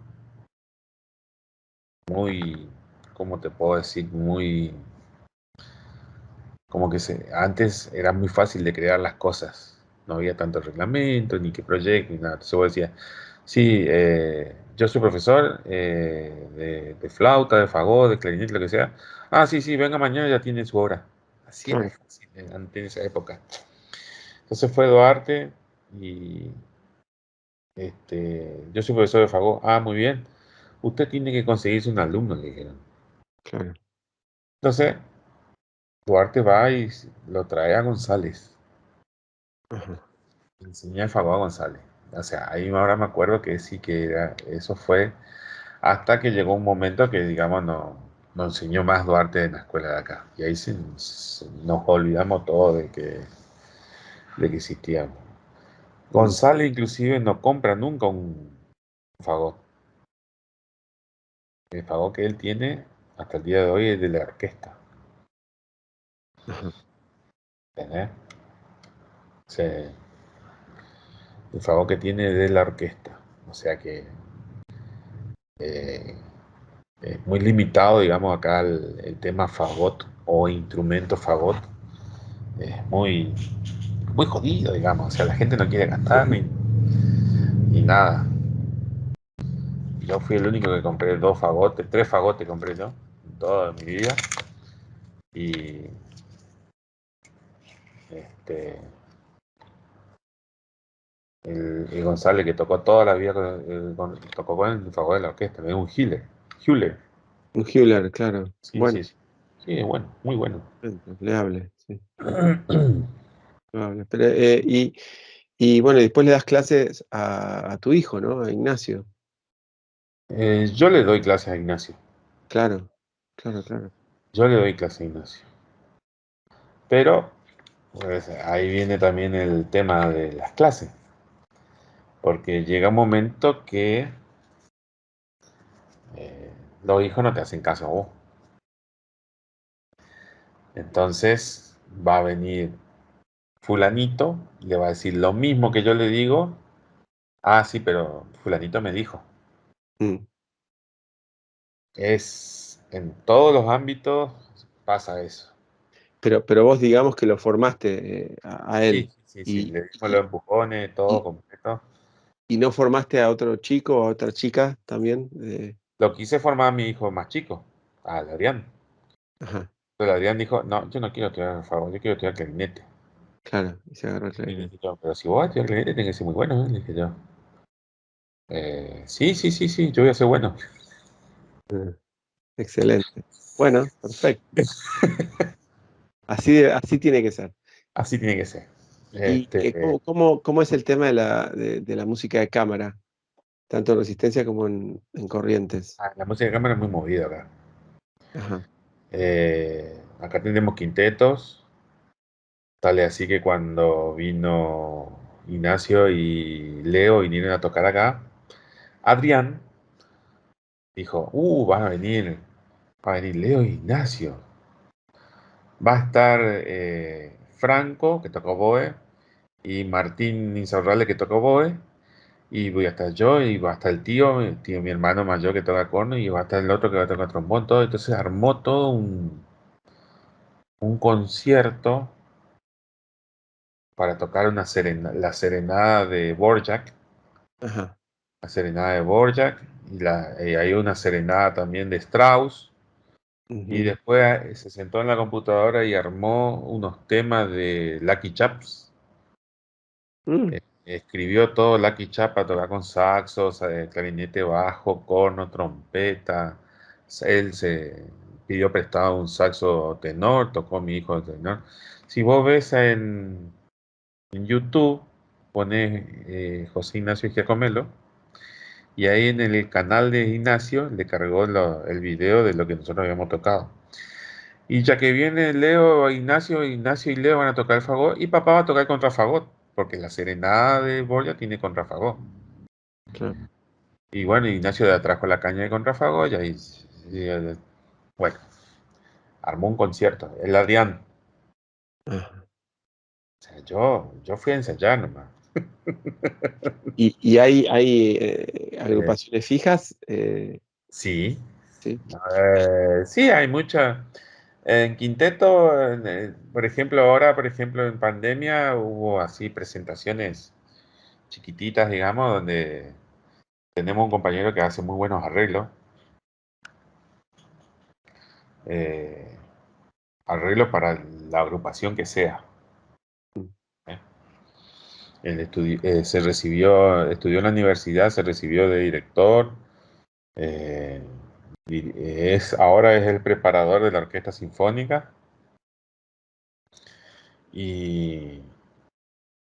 muy, ¿cómo te puedo decir? Muy, como que antes era muy fácil de crear las cosas. No había tanto reglamento, ni qué proyecto, ni nada. Entonces vos decías, sí, yo soy profesor de flauta, de fagot, de clarinete, lo que sea. Ah, sí, sí, venga mañana, ya tiene su hora. Así era Claro. fácil antes en esa época. Entonces fue Duarte y yo soy profesor de fagot. Ah, muy bien. Usted tiene que conseguirse un alumno, le dijeron. Claro. Entonces, Duarte va y lo trae a González. Ajá. Le enseña el fagot a González. O sea, ahí ahora me acuerdo que sí que eso fue hasta que llegó un momento que, digamos, no enseñó más Duarte en la escuela de acá. Y ahí nos olvidamos todo de que existía. González inclusive no compra nunca un fagot. El fagot que él tiene hasta el día de hoy es de la orquesta. Ajá. ¿Entendés? El fagot que tiene es de la orquesta. O sea que eh, es muy limitado, digamos, acá el tema fagot o instrumento fagot. Es muy jodido, digamos. O sea, la gente no quiere cantar ni nada. Yo fui el único que compré 2 fagotes, 3 fagotes compré yo en toda mi vida. Y este, el González que tocó toda la vida tocó con el fagot de la orquesta, es un Hewler. Un Hewler, claro. Sí, Bueno, sí, sí. Sí, es bueno, muy bueno. empleable, sí. Empleable. Pero, y bueno, y después le das clases a tu hijo, ¿no? A Ignacio. Yo le doy clases a Ignacio. Claro, claro, claro. Yo le doy clases a Ignacio. Pero pues, ahí viene también el tema de las clases. Porque llega un momento que eh, los hijos no te hacen caso a vos. Entonces va a venir fulanito y le va a decir lo mismo que yo le digo. Ah, sí, pero fulanito me dijo. Mm. En todos los ámbitos pasa eso. Pero vos digamos que lo formaste a Sí, él sí, sí, y, le dimos los y, empujones, todo y- completo. y no formaste a otro chico o a otra chica también. Lo quise formar a mi hijo más chico, al Adrián. Ajá, Pero el Adrián dijo, no, yo no quiero estudiar el favor, yo quiero estudiar clarinete. claro, y se agarró el Y le clarinete. dije yo, pero si vos vas a estudiar clarinete, tenés que ser muy bueno, ¿eh? Le dije yo. Sí, sí, sí, sí, yo voy a ser bueno. Ah, excelente. Bueno, perfecto. Así tiene que ser. Así tiene que ser. ¿Y cómo es el tema de la música de cámara, tanto en resistencia como en corrientes? La música de cámara es muy movida acá. Ajá. Acá tenemos quintetos, tal es así que cuando vino Ignacio y Leo vinieron a tocar acá, Adrián dijo, va a venir Leo e Ignacio. Va a estar Franco, que tocó Boe, y Martín Insaurralde, que tocó Boe, y voy a estar yo, y va a estar el tío, mi hermano mayor que toca corno, y va a estar el otro que va a tocar trombón, todo. Entonces armó todo un concierto para tocar la serenada de Borjak, Ajá. la serenada de Borjak, y hay una serenada también de Strauss, y Ujú. después se sentó en la computadora y armó unos temas de Lucky Chaps. Mm, Escribió todo Lucky Chap para tocar con saxos, clarinete bajo, corno, trompeta. Él se pidió prestado un saxo tenor, tocó mi hijo de tenor. Si vos ves en YouTube, pones José Ignacio Giacomelo, y ahí en el canal de Ignacio le cargó el video de lo que nosotros habíamos tocado. Y ya que viene Leo, Ignacio y Leo van a tocar el fagot y papá va a tocar el contrafagot, porque la serenada de Borja tiene contrafagot. claro. Y bueno, Ignacio trajo la caña de contrafagolla bueno, armó un concierto, el Adrián. Ajá. O sea, yo fui a ensayar nomás. ¿Y hay Eh, agrupaciones fijas? sí, Sí. sí, hay muchas. En quinteto, por ejemplo, ahora, por ejemplo, en pandemia hubo así presentaciones chiquititas, digamos, donde tenemos un compañero que hace muy buenos arreglos. eh, Arreglos para la agrupación que sea. Mm. ¿Eh? Se recibió, estudió en la universidad, se recibió de director, eh, ahora es el preparador de la orquesta sinfónica y,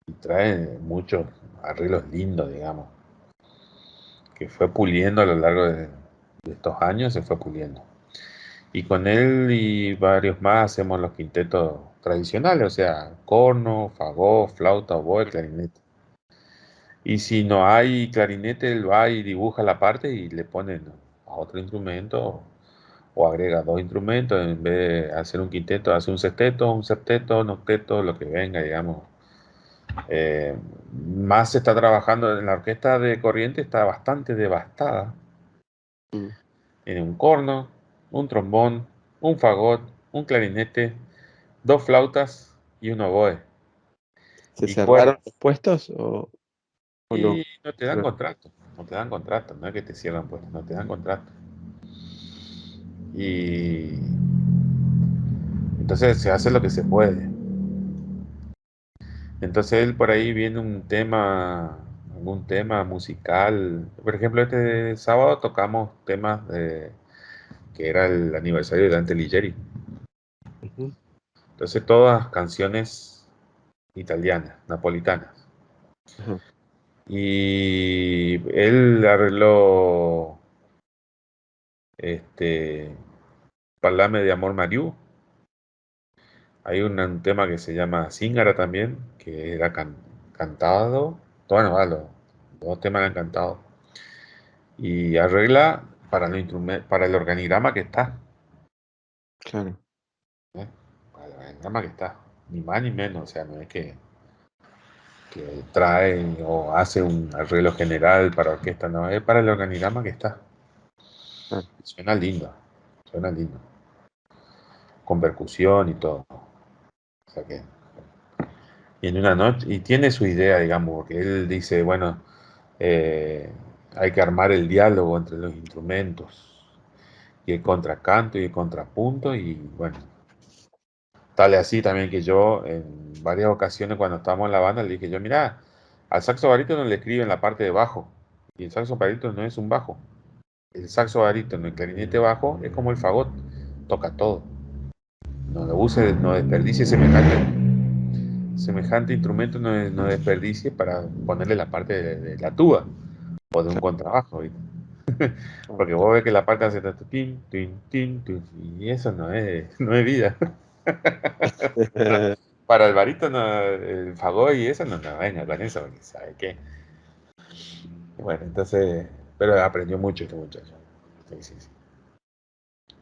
y trae muchos arreglos lindos, digamos, que fue puliendo a lo largo de estos años, se fue puliendo. Y con él y varios más hacemos los quintetos tradicionales, o sea, corno, fagot, flauta, oboe, clarinete. Y si no hay clarinete, él va y dibuja la parte y le pone a otro instrumento o agrega dos instrumentos. En vez de hacer un quinteto, hace un septeto, un octeto, lo que venga, digamos. Más se está trabajando en la orquesta de corriente, está bastante devastada. Mm. Tiene un corno, un trombón, un fagot, un clarinete, dos flautas y un oboe. ¿Se Y cerraron cuerdas. los puestos o Y no? no te dan contrato, no te dan contrato, no es que te cierran puestos, no te dan contrato. Y entonces se hace lo que se puede. Entonces él por ahí viene algún tema musical. Por ejemplo, este sábado tocamos temas que era el aniversario de Dante Alighieri. Ujú. Entonces todas canciones italianas, napolitanas. Ajá. Y él arregló este Parlame de Amor Mariú. Hay un tema que se llama Zingara también, que era cantado. Bueno, los dos temas eran cantados. Y arregla para el organigrama que está. Claro. ¿Eh? Para el organigrama que está. Ni más ni menos. O sea, no es que trae o hace un arreglo general para orquesta, no. Es para el organigrama que está. Claro. Suena lindo. Suena lindo. Con percusión y todo. O sea que. Y en una noche. Y tiene su idea, digamos, porque él dice, bueno. Eh, Hay que armar el diálogo entre los instrumentos y el contracanto y el contrapunto y bueno, tal es así también que yo en varias ocasiones cuando estábamos en la banda le dije yo, mira, al saxo barítono le escriben la parte de bajo y el saxo barítono no es un bajo, el saxo barítono, el clarinete bajo es como el fagot, toca todo, no lo use, no desperdicie semejante instrumento, no desperdicie para ponerle la parte de la tuba o de un Claro. contrabajo, ¿viste? Claro. Porque vos ves que la parte hace tanto tin, tin, tin, tin, y eso no es vida. Para el barítono, el fagot y eso no venga con eso, porque sabe qué. Bueno, entonces, pero aprendió mucho este muchacho. Sí, sí, sí.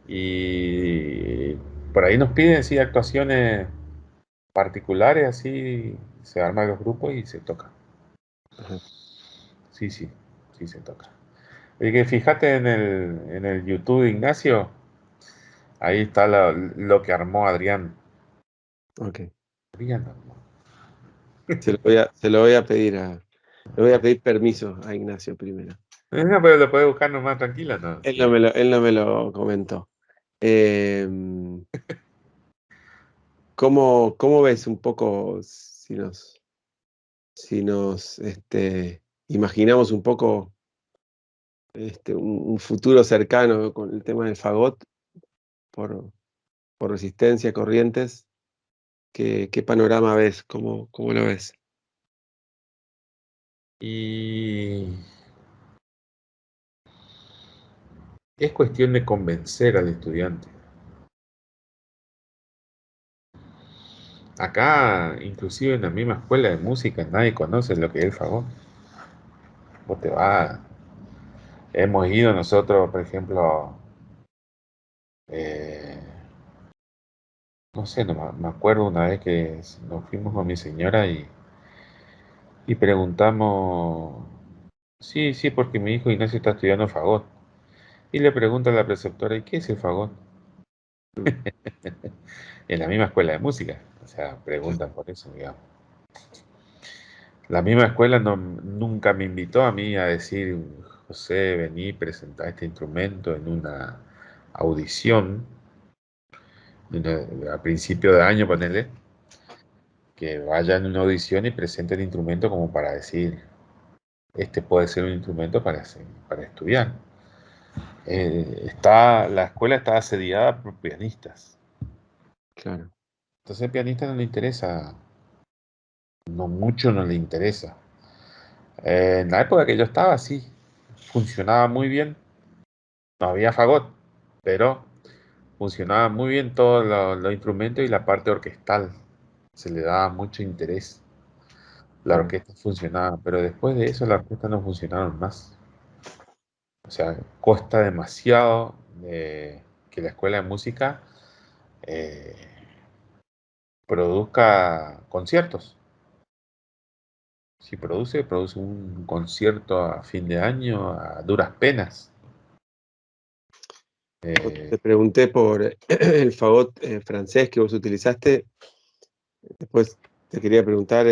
Y por ahí nos piden, sí, actuaciones particulares, así se arman los grupos y se toca. Ajá. Sí, sí, sí se toca. Y que fíjate en el YouTube de Ignacio, ahí está lo que armó Adrián. Ok. Adrián armó. Se lo voy a pedir le voy a pedir permiso a Ignacio primero. No, pero lo puedes buscar nomás tranquila, ¿no? Sí. Él no me lo comentó. Em, ¿Cómo ves un poco si nos imaginamos un poco un futuro cercano con el tema del fagot por, por Resistencia, Corrientes? ¿Qué panorama ves? ¿Cómo lo ves? Y es cuestión de convencer al estudiante. Acá, inclusive en la misma escuela de música, nadie conoce lo que es el fagot. Vos te vas Hemos ido nosotros, por ejemplo, eh, no sé, me acuerdo una vez que nos fuimos con mi señora y preguntamos, sí, sí, porque mi hijo Ignacio está estudiando fagot. Y le pregunta a la preceptora, ¿y qué es el fagot? Mm, En la misma escuela de música, o sea, claro, preguntan por eso, digamos. La misma escuela nunca me invitó a mí a decir, José, vení, presentá este instrumento en una audición, a principio de año, ponele, que vaya en una audición y presente el instrumento como para decir, este puede ser un instrumento para estudiar. La escuela está asediada por pianistas. claro. Entonces al pianista no le interesa, no mucho no le interesa. En la época que yo estaba, sí, funcionaba muy bien. No había fagot, pero funcionaba muy bien todos los instrumentos y la parte orquestal. Se le daba mucho interés. La Claro. orquesta funcionaba, pero después de eso la orquesta no funcionaron más. O sea, cuesta demasiado que la escuela de música eh, produzca conciertos. Si produce un concierto a fin de año a duras penas. Cuando Eh, te pregunté por el fagot francés que vos utilizaste, después te quería preguntar,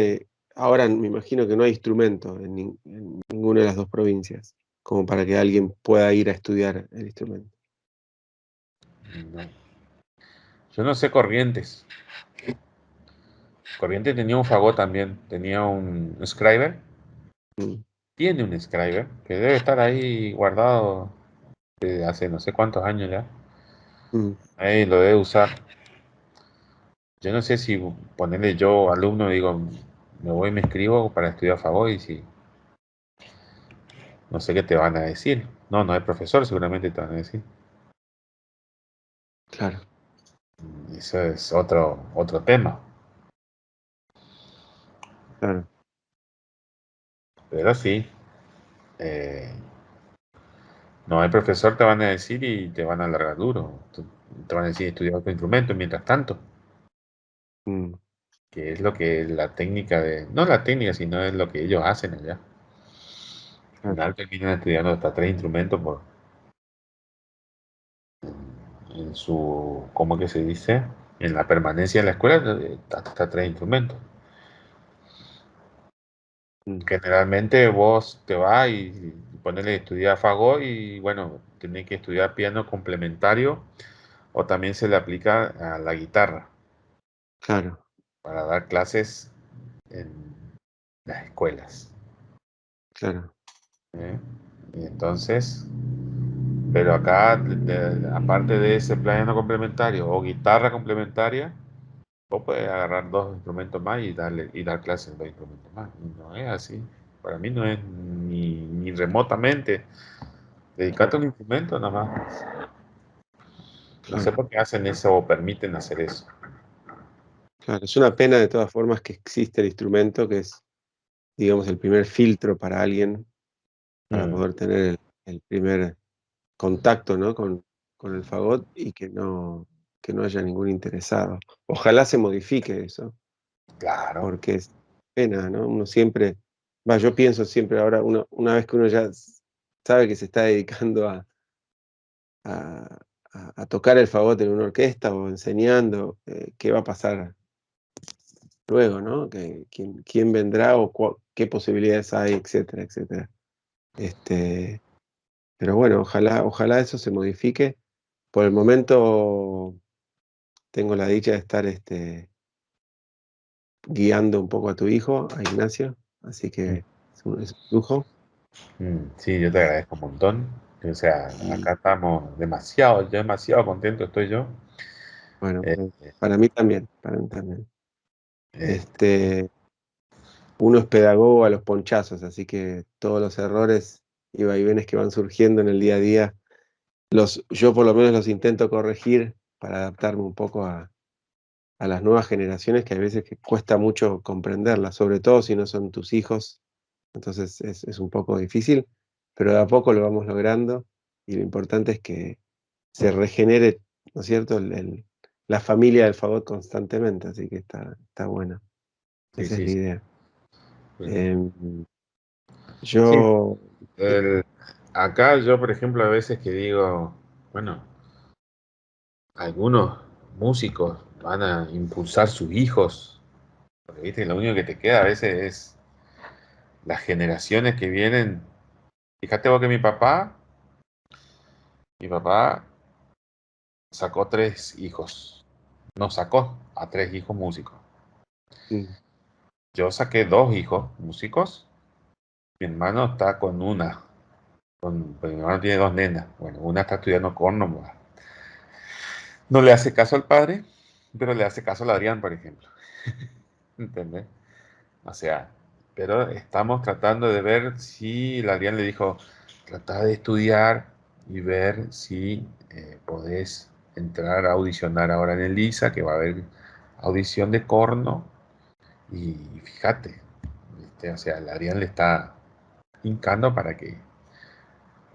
ahora me imagino que no hay instrumento en ninguna de las dos provincias, como para que alguien pueda ir a estudiar el instrumento. no. Yo no sé Corrientes. Corrientes tenía un fagot también, tenía un Scriber. Mm, Tiene un Scriber que debe estar ahí guardado desde hace no sé cuántos años ya. mm, Ahí lo debe usar. Yo no sé si ponerle yo alumno, digo, me voy y me escribo para estudiar fagot y si no sé qué te van a decir. No, no es profesor, seguramente te van a decir. claro, Eso es otro tema. claro, Pero sí, eh, no hay profesor, te van a decir y te van a alargar duro. Te van a decir estudiar otro instrumento mientras tanto, mm, que es lo que la técnica de, no la técnica, sino es lo que ellos hacen allá. Al claro, final terminan estudiando hasta 3 instrumentos en su, ¿cómo que se dice? En la permanencia en la escuela, hasta 3 instrumentos. mm, Generalmente vos te vas y ponele a estudiar fagot y bueno, tenés que estudiar piano complementario o también se le aplica a la guitarra claro, para dar clases en las escuelas. claro, ¿Eh? Y entonces, pero acá, aparte de ese piano complementario o guitarra complementaria, vos puedes agarrar 2 instrumentos más y dar clases en 2 instrumentos más. Y no es así. Para mí no es ni remotamente. Dedicate a un instrumento nada más. No sé claro, por qué hacen eso o permiten hacer eso. claro. Es una pena de todas formas que existe el instrumento, que es, digamos, el primer filtro para alguien para Mm, poder tener el primer contacto, ¿no? Con el fagot y que no haya ningún interesado. Ojalá se modifique eso, claro, porque es pena, ¿no? Uno siempre, yo pienso siempre ahora, una vez que uno ya sabe que se está dedicando a, a tocar el fagot en una orquesta o enseñando, qué va a pasar luego, ¿no? Quién vendrá o qué posibilidades hay, etcétera, etcétera. Este, pero bueno, ojalá eso se modifique. Por el momento tengo la dicha de estar guiando un poco a tu hijo, a Ignacio, así mm, que es un lujo. sí, yo te agradezco un montón. O sea, Y acá estamos demasiado contento estoy yo. bueno, Eh, para mí también, para mí también. este, Este, uno es pedagogo a los ponchazos, así que todos los errores y vaivenes que van surgiendo en el día a día, yo por lo menos los intento corregir para adaptarme un poco a las nuevas generaciones que hay veces que cuesta mucho comprenderlas, sobre todo si no son tus hijos, entonces es un poco difícil, pero de a poco lo vamos logrando y lo importante es que se regenere, ¿no es cierto?, la familia del fagot constantemente, así que está bueno. Sí, Esa es sí, la sí. idea. Pues, Em, sí, yo, acá yo, por ejemplo, a veces que digo, bueno, algunos músicos van a impulsar sus hijos, porque viste, lo único que te queda a veces es las generaciones que vienen. Fíjate vos que mi papá sacó 3 hijos, no sacó a 3 hijos músicos. mm, Yo saqué 2 hijos músicos, mi hermano está con una, pues mi hermano tiene 2 nenas, bueno, una está estudiando corno, pues. No le hace caso al padre, pero le hace caso al Adrián, por ejemplo. ¿Entendés? O sea, pero estamos tratando de ver si el Adrián le dijo, trata de estudiar y ver si podés entrar a audicionar ahora en el ISA, que va a haber audición de corno. Y fíjate, ¿viste? O sea, el Adrián le está hincando para que,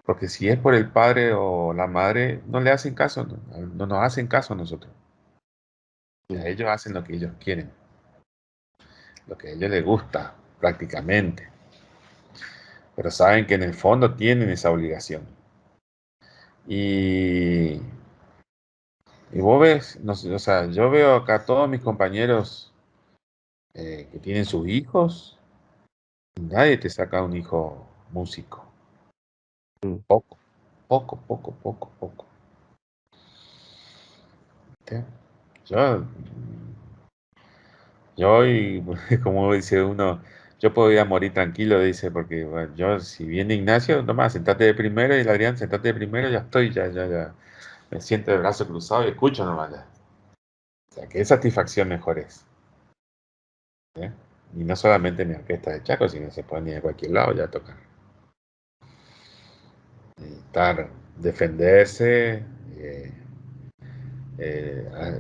porque si es por el padre o la madre, no le hacen caso, no nos hacen caso a nosotros. O sea, mm, ellos hacen lo que ellos quieren, lo que a ellos les gusta, prácticamente. Pero saben que en el fondo tienen esa obligación. Y, y vos ves, no sé, o sea, yo veo acá todos mis compañeros que tienen sus hijos, y nadie te saca un hijo músico. mm. Poco, poco, poco, poco, poco. ¿Viste? Yo, y como dice uno, yo podía morir tranquilo, dice, porque bueno, yo, si viene Ignacio, nomás, sentate de primero, y el Adrián, sentate de primero, ya estoy, ya. Me siento de brazo cruzado y escucho nomás ya. O sea, qué satisfacción mejor es. ¿Eh? Y no solamente en mi orquesta de Chaco, sino se puede ir a cualquier lado ya a tocar. Estar, defenderse,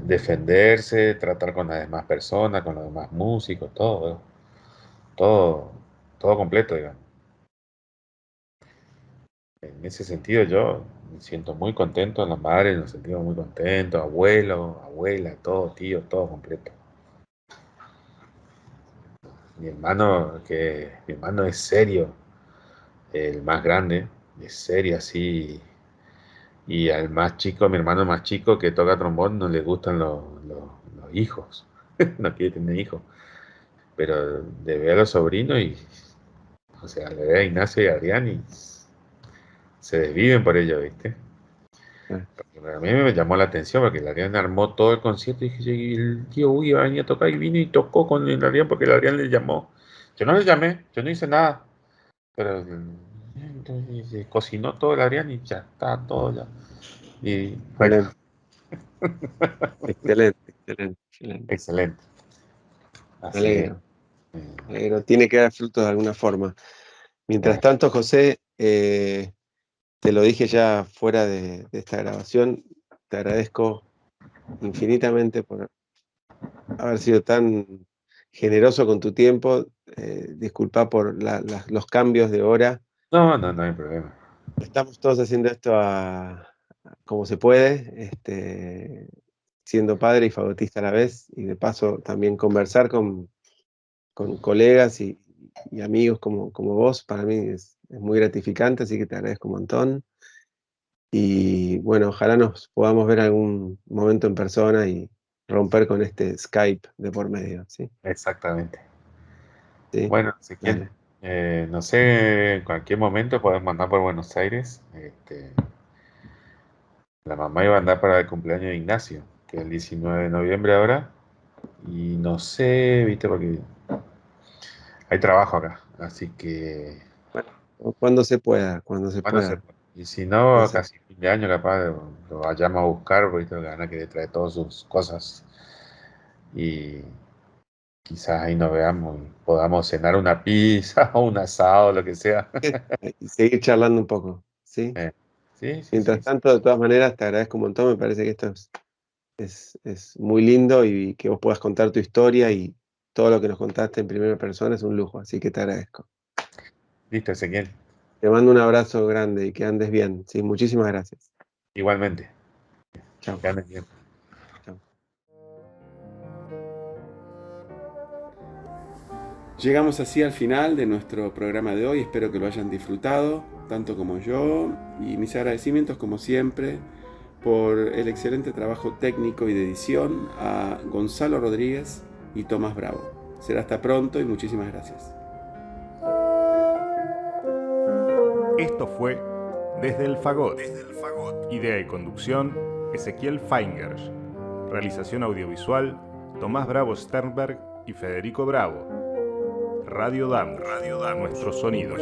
defenderse, tratar con las demás personas, con los demás músicos, todo, todo completo, digamos. En ese sentido yo me siento muy contento, las madres nos sentimos muy contentos, abuelo, abuela, todo, tío, todo completo. Mi hermano es serio, el más grande, es serio así. Y al más chico, mi hermano más chico que toca trombón, no le gustan los hijos. No quiere tener hijos. Pero le ve a los sobrinos y, o sea, le ve a Ignacio y a Adrián y se desviven por ello, ¿viste? Ah, Porque a mí me llamó la atención porque el Adrián armó todo el concierto y dije, y el tío Uy iba a venir a tocar y vino y tocó con el Adrián porque el Adrián le llamó. Yo no le llamé, yo no hice nada. Pero entonces, cocinó todo el Adrián y ya está todo ya. Y bueno, excelente, excelente, excelente, excelente. excelente. Me Así es. alegro, me alegro. Tiene que dar frutos de alguna forma. Mientras Eh, tanto, José, te lo dije ya fuera de esta grabación, te agradezco infinitamente por haber sido tan generoso con tu tiempo. Disculpa por los cambios de hora. no hay problema. Estamos todos haciendo esto como se puede, siendo padre y fagotista a la vez, y de paso también conversar con colegas y amigos como vos, para mí es muy gratificante, así que te agradezco un montón. Y bueno, ojalá nos podamos ver algún momento en persona y romper con este Skype de por medio, ¿sí? Exactamente. ¿Sí? Bueno, Ezequiel, Dale. no sé, en cualquier momento podemos mandar por Buenos Aires. La mamá iba a andar para el cumpleaños de Ignacio, que es el 19 de noviembre ahora. Y no sé, viste, porque hay trabajo acá. Así que, Bueno, cuando se pueda, cuando se bueno, pueda. y si Cuando no, se- casi fin de año capaz lo vayamos a buscar, porque tengo ganas que le trae todas sus cosas. Y quizás ahí nos veamos y podamos cenar una pizza o un asado, lo que sea. y seguir charlando un poco, ¿sí? Eh, sí, sí, Mientras sí, sí. tanto, de todas maneras, te agradezco un montón, me parece que esto es muy lindo y que vos puedas contar tu historia y todo lo que nos contaste en primera persona es un lujo, así que te agradezco. Listo, Ezequiel. Te mando un abrazo grande y que andes bien. Sí, muchísimas gracias. Igualmente. Chao. Que andes bien. Llegamos así al final de nuestro programa de hoy. Espero que lo hayan disfrutado, tanto como yo. Y mis agradecimientos, como siempre, por el excelente trabajo técnico y de edición a Gonzalo Rodríguez y Tomás Bravo. Será hasta pronto y muchísimas gracias. Esto fue Desde el Fagot. Idea y conducción, Ezequiel Feingersch. Realización audiovisual, Tomás Bravo Sternberg y Federico Bravo. Radio Damus. Nuestros sonidos.